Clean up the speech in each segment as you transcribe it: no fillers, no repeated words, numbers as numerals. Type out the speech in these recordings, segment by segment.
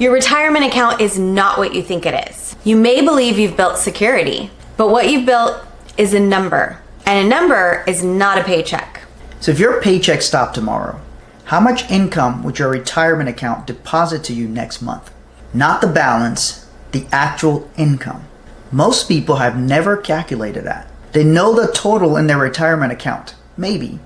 Your retirement account is not what you think it is. You may believe you've built security, but what you've built is a number, and a number is not a paycheck. So if your paycheck stopped tomorrow, how much income would your retirement account deposit to you next month? Not the balance, the actual income. Most people have never calculated that. They know the total in their retirement account, maybe,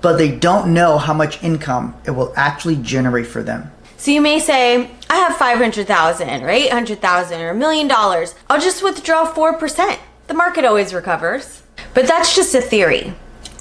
but they don't know how much income it will actually generate for them. So you may say, I have $500,000 or $800,000 or $1 million. I'll just withdraw 4%. The market always recovers. But that's just a theory.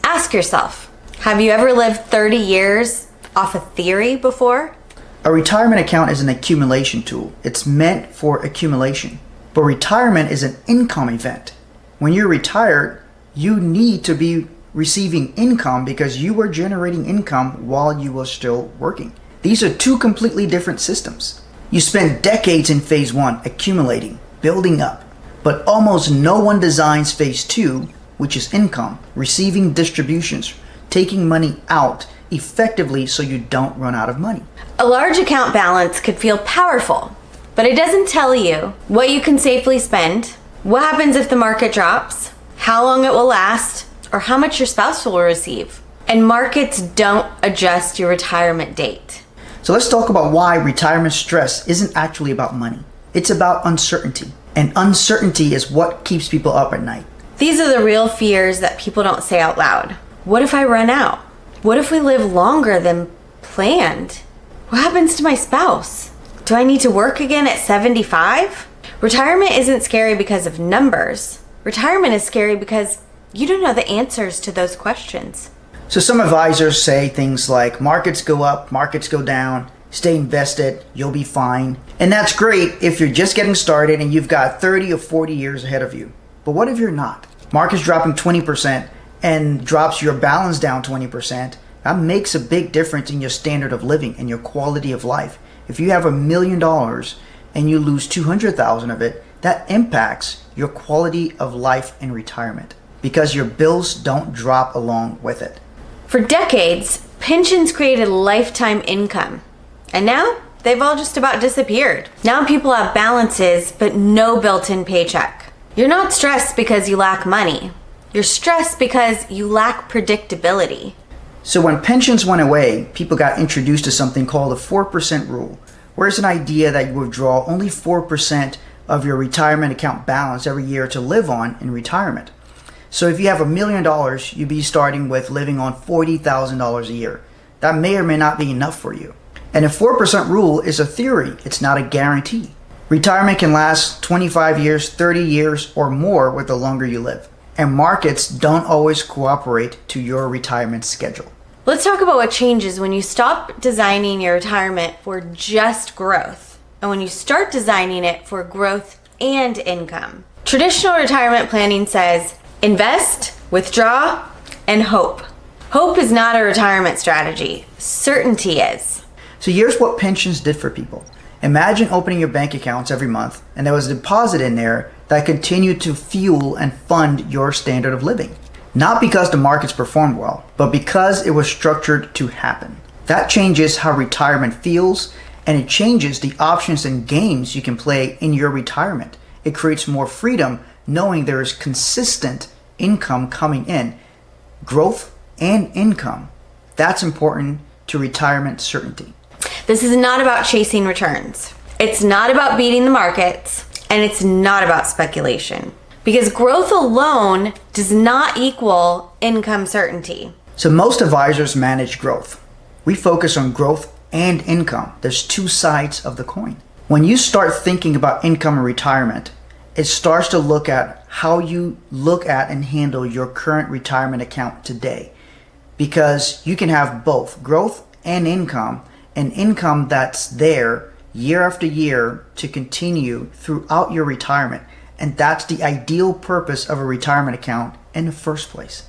Ask yourself, have you ever lived 30 years off a theory before? A retirement account is an accumulation tool. It's meant for accumulation. But retirement is an income event. When you're retired, you need to be receiving income because you were generating income while you were still working. These are two completely different systems. You spend decades in phase one accumulating, building up, but almost no one designs phase two, which is income, receiving distributions, taking money out effectively so you don't run out of money. A large account balance could feel powerful, but it doesn't tell you what you can safely spend, what happens if the market drops, how long it will last, or how much your spouse will receive. And markets don't adjust your retirement date. So let's talk about why retirement stress isn't actually about money. It's about uncertainty. And uncertainty is what keeps people up at night. These are the real fears that people don't say out loud. What if I run out? What if we live longer than planned? What happens to my spouse? Do I need to work again at 75? Retirement isn't scary because of numbers. Retirement is scary because you don't know the answers to those questions. So some advisors say things like markets go up, markets go down, stay invested, you'll be fine. And that's great if you're just getting started and you've got 30 or 40 years ahead of you. But what if you're not? Market's dropping 20% and drops your balance down 20%. That makes a big difference in your standard of living and your quality of life. If you have $1 million and you lose 200,000 of it, that impacts your quality of life in retirement because your bills don't drop along with it. For decades, pensions created lifetime income, and now they've all just about disappeared. Now people have balances, but no built-in paycheck. You're not stressed because you lack money. You're stressed because you lack predictability. So when pensions went away, people got introduced to something called the 4% rule, where it's an idea that you withdraw only 4% of your retirement account balance every year to live on in retirement. So if you have $1 million, you'd be starting with living on $40,000 a year. That may or may not be enough for you. And the 4% rule is a theory. It's not a guarantee. Retirement can last 25 years, 30 years, or more with the longer you live. And markets don't always cooperate to your retirement schedule. Let's talk about what changes when you stop designing your retirement for just growth and when you start designing it for growth and income. Traditional retirement planning says invest, withdraw, and hope. Hope is not a retirement strategy. Certainty is. So here's what pensions did for people. Imagine opening your bank accounts every month and there was a deposit in there that continued to fuel and fund your standard of living. Not because the markets performed well, but because it was structured to happen. That changes how retirement feels, and it changes the options and games you can play in your retirement. It creates more freedom knowing there is consistent income coming in, growth and income. That's important to retirement certainty. This is not about chasing returns. It's not about beating the markets, and it's not about speculation. Because growth alone does not equal income certainty. So most advisors manage growth. We focus on growth and income. There's two sides of the coin. When you start thinking about income and retirement, it starts to look at how you look at and handle your current retirement account today. Because you can have both growth and income that's there year after year to continue throughout your retirement. And that's the ideal purpose of a retirement account in the first place.